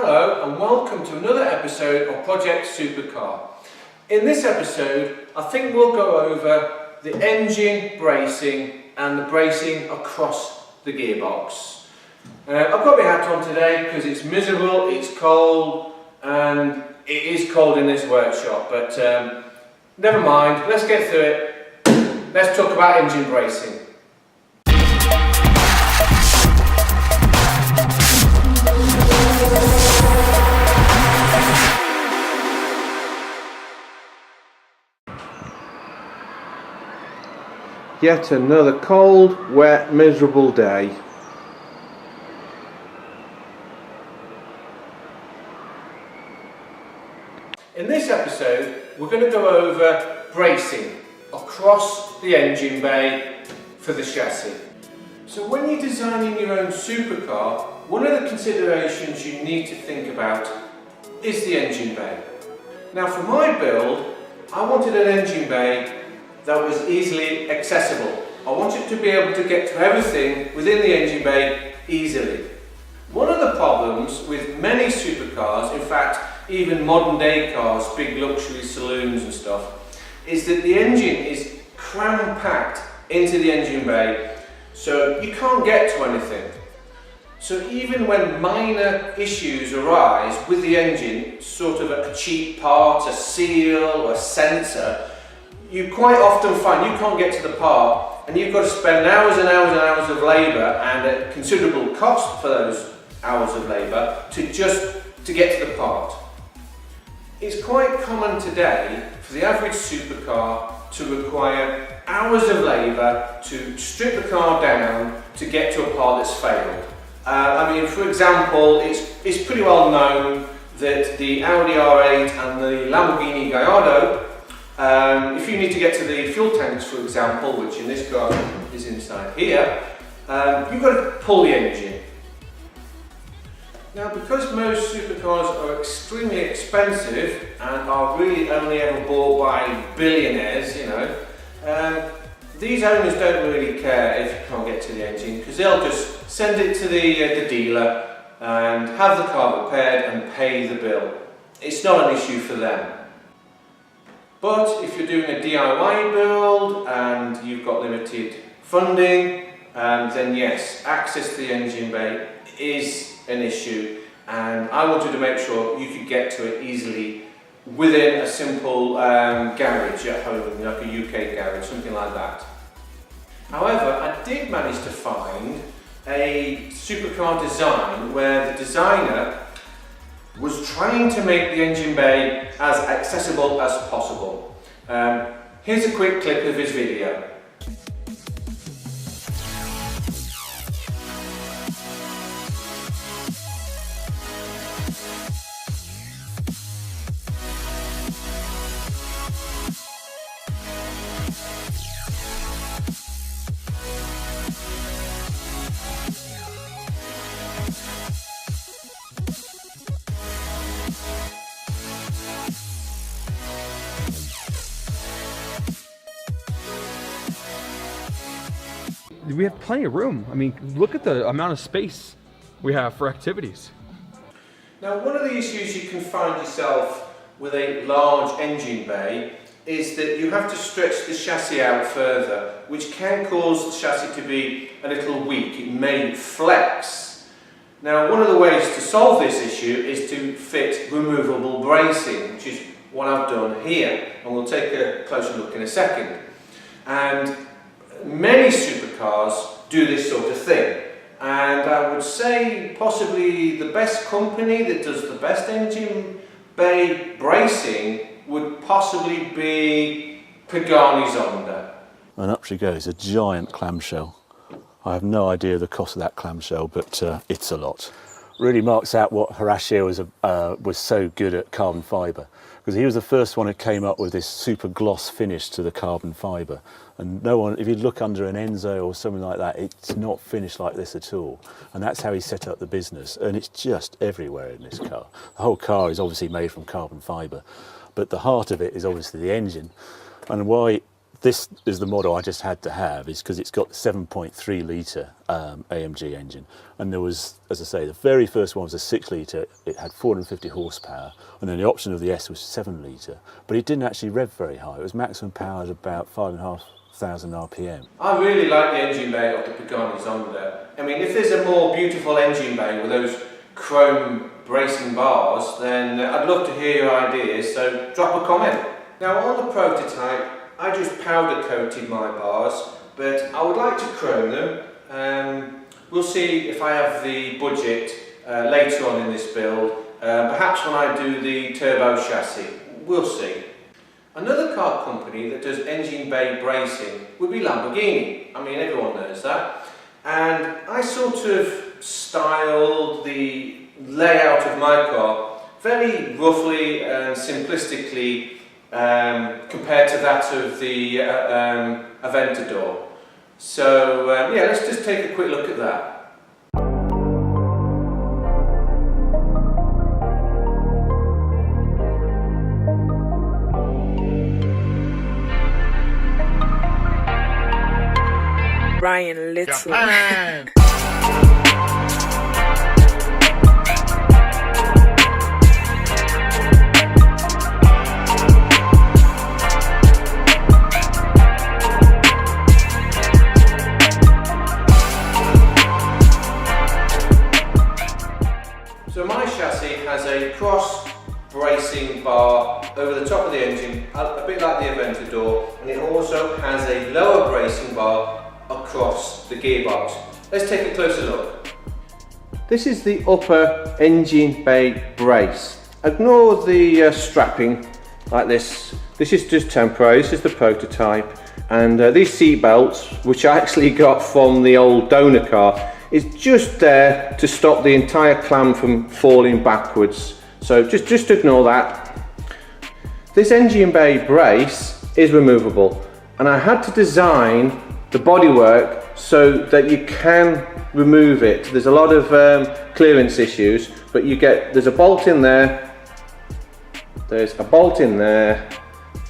Hello and welcome to another episode of Project Supercar. In this episode, I think we'll go over the engine bracing and the bracing across the gearbox. I've got my hat on today because it's miserable, it's cold, and it is cold in this workshop, but never mind, let's get through it. Let's talk about engine bracing. Yet another cold, wet, miserable day. In this episode, we're going to go over bracing across the engine bay for the chassis. So when you're designing your own supercar, one of the considerations you need to think about is the engine bay. Now for my build, I wanted an engine bay that was easily accessible. I wanted to be able to get to everything within the engine bay easily. One of the problems with many supercars, in fact even modern day cars, big luxury saloons and stuff, is that the engine is cram-packed into the engine bay, so you can't get to anything. So even when minor issues arise with the engine, sort of a cheap part, a seal or a sensor, you quite often find you can't get to the part and you've got to spend hours and hours and hours of labour and a considerable cost for those hours of labour to get to the part. It's quite common today for the average supercar to require hours of labour to strip the car down to get to a part that's failed. I mean, for example, it's pretty well known that the Audi R8 and the Lamborghini Gallardo, if you need to get to the fuel tanks, for example, which in this car is inside here, you've got to pull the engine. Now, because most supercars are extremely expensive and are really only ever bought by billionaires, these owners don't really care if you can't get to the engine, because they'll just send it to the dealer and have the car repaired and pay the bill. It's not an issue for them. But if you're doing a DIY build and you've got limited funding, then yes, access to the engine bay is an issue, and I wanted to make sure you could get to it easily within a simple garage at home, like a UK garage, something like that. However, I did manage to find a supercar design where the designer was trying to make the engine bay as accessible as possible. Here's a quick clip of his video. We have plenty of room. I mean, look at the amount of space we have for activities. Now, one of the issues you can find yourself with a large engine bay is that you have to stretch the chassis out further, which can cause the chassis to be a little weak. It may flex. Now, one of the ways to solve this issue is to fit removable bracing, which is what I've done here, and we'll take a closer look in a second. And many supercars do this sort of thing, and I would say possibly the best company that does the best engine bay bracing would possibly be Pagani Zonda. And up she goes, a giant clamshell. I have no idea the cost of that clamshell, but it's a lot. Really marks out what Horacio was so good at carbon fibre, because he was the first one who came up with this super gloss finish to the carbon fibre. And no one, if you look under an Enzo or something like that, it's not finished like this at all. And that's how he set up the business. And it's just everywhere in this car. The whole car is obviously made from carbon fibre, but the heart of it is obviously the engine. And why This is the model I just had to have, is because it's got the 7.3 litre AMG engine. And there was, as I say, the very first one was a 6 litre, it had 450 horsepower, and then the option of the S was 7 litre, but it didn't actually rev very high. It was maximum power at about 5,500 RPM. I really like the engine bay of the Pagani Zonda. I mean, if there's a more beautiful engine bay with those chrome bracing bars, then I'd love to hear your ideas, so drop a comment. Now on the prototype, I just powder coated my bars, but I would like to chrome them. We'll see if I have the budget later on in this build, perhaps when I do the turbo chassis, we'll see. Another car company that does engine bay bracing would be Lamborghini. I mean, everyone knows that. And I sort of styled the layout of my car very roughly and simplistically compared to that of the Aventador. So yeah, let's just take a quick look at that. Ryan Little. So my chassis has a cross bracing bar over the top of the engine, a bit like the Aventador, and it also has a lower bracing bar across the gearbox. Let's take a closer look. This is the upper engine bay brace. Ignore the strapping like this. This is just temporary, this is the prototype. And these seat belts, which I actually got from the old donor car, is just there to stop the entire clam from falling backwards. So just ignore that. This engine bay brace is removable, and I had to design the bodywork so that you can remove it. There's a lot of clearance issues, but there's a bolt in there, there's a bolt in there,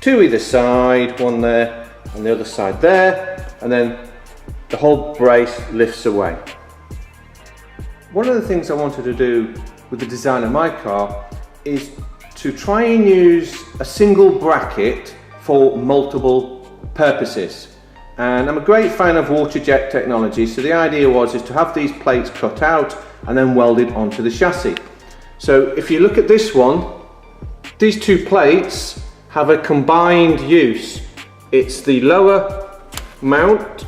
two either side, one there and the other side there, and then the whole brace lifts away. One of the things I wanted to do with the design of my car is to try and use a single bracket for multiple purposes. And I'm a great fan of water jet technology, so the idea is to have these plates cut out and then welded onto the chassis. So if you look at this one, these two plates have a combined use. It's the lower mount,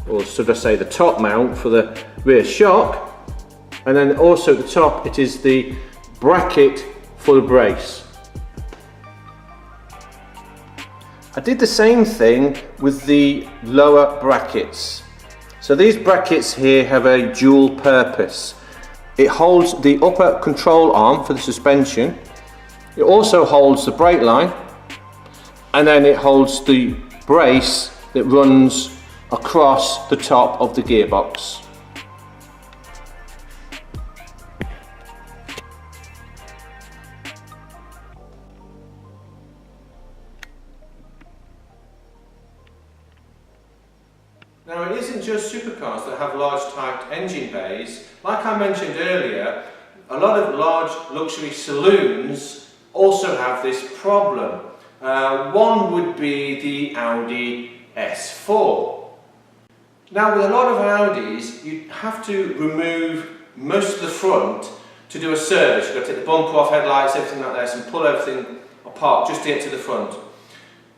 or should I say the top mount for the rear shock, and then also at the top it is the bracket for the brace. I did the same thing with the lower brackets. So these brackets here have a dual purpose. It holds the upper control arm for the suspension. It also holds the brake line, and then it holds the brace that runs across the top of the gearbox. Now it isn't just supercars that have large typed engine bays. Like I mentioned earlier, a lot of large luxury saloons also have this problem. One would be the Audi S4. Now with a lot of Audis, you have to remove most of the front to do a service. You've got to take the bumper off, headlights, everything like this, and pull everything apart just to get to the front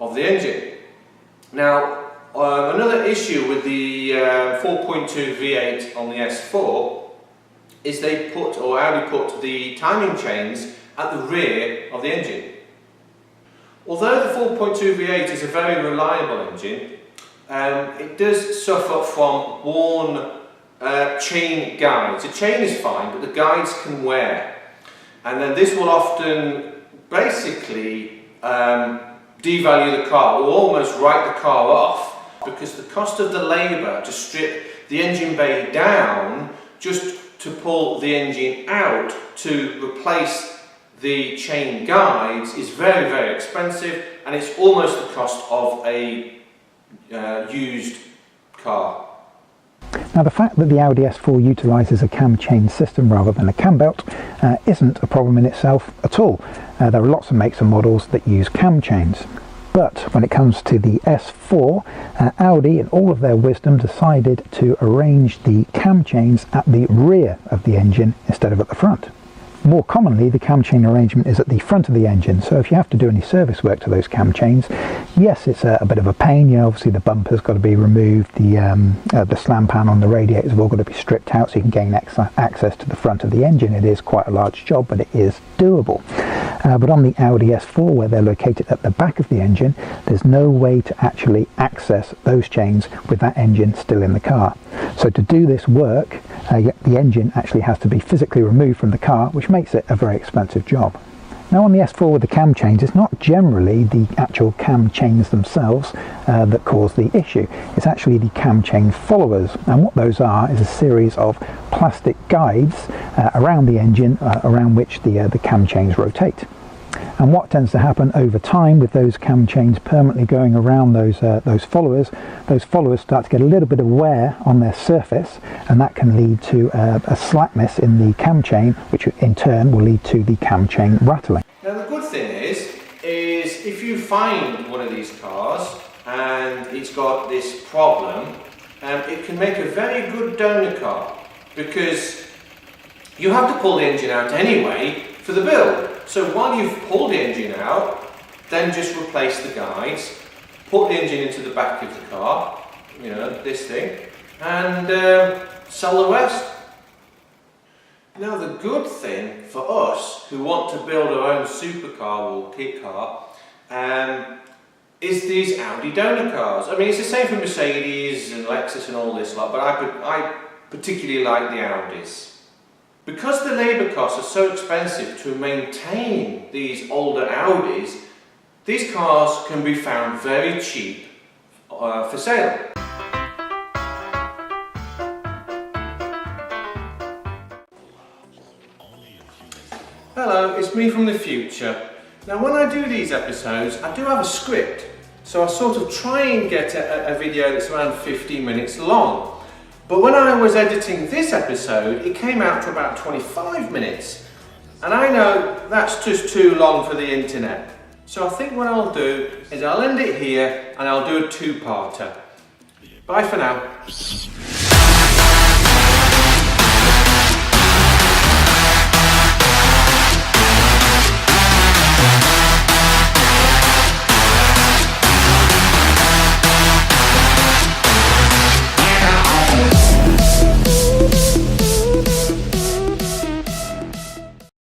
of the engine. Now, another issue with the 4.2 V8 on the S4 is Audi put the timing chains at the rear of the engine. Although the 4.2 V8 is a very reliable engine, it does suffer from worn chain guides. The chain is fine, but the guides can wear. And then this will often basically devalue the car, or almost write the car off, because the cost of the labour to strip the engine bay down just to pull the engine out to replace the chain guides is very, very expensive, and it's almost the cost of a used car. Now the fact that the Audi S4 utilises a cam chain system rather than a cam belt isn't a problem in itself at all. There are lots of makes and models that use cam chains. But when it comes to the S4, Audi in all of their wisdom decided to arrange the cam chains at the rear of the engine instead of at the front. More commonly, the cam chain arrangement is at the front of the engine, so if you have to do any service work to those cam chains, yes, it's a bit of a pain. You know, obviously the bumper's got to be removed, the slam pan on the radiators have all got to be stripped out so you can gain access to the front of the engine. It is quite a large job, but it is doable. But on the Audi S4, where they're located at the back of the engine, there's no way to actually access those chains with that engine still in the car. So to do this work, the engine actually has to be physically removed from the car, which makes it a very expensive job. Now on the S4 with the cam chains, it's not generally the actual cam chains themselves that cause the issue. It's actually the cam chain followers, and what those are is a series of plastic guides around the engine around which the cam chains rotate. And what tends to happen over time with those cam chains permanently going around those followers start to get a little bit of wear on their surface, and that can lead to a slackness in the cam chain, which in turn will lead to the cam chain rattling. Now the good thing is if you find one of these cars and it's got this problem, it can make a very good donor car, because you have to pull the engine out anyway for the build. So while you've pulled the engine out, then just replace the guides, put the engine into the back of the car, you know, this thing, and sell the rest. Now the good thing for us who want to build our own supercar or kit car is these Audi donor cars. I mean, it's the same for Mercedes and Lexus and all this lot, but I particularly like the Audis. Because the labour costs are so expensive to maintain these older Audis, these cars can be found very cheap for sale. Hello, it's me from the future. Now when I do these episodes, I do have a script, so I sort of try and get a video that's around 15 minutes long. But when I was editing this episode, it came out to about 25 minutes. And I know that's just too long for the internet. So I think what I'll do is I'll end it here and I'll do a two-parter. Bye for now.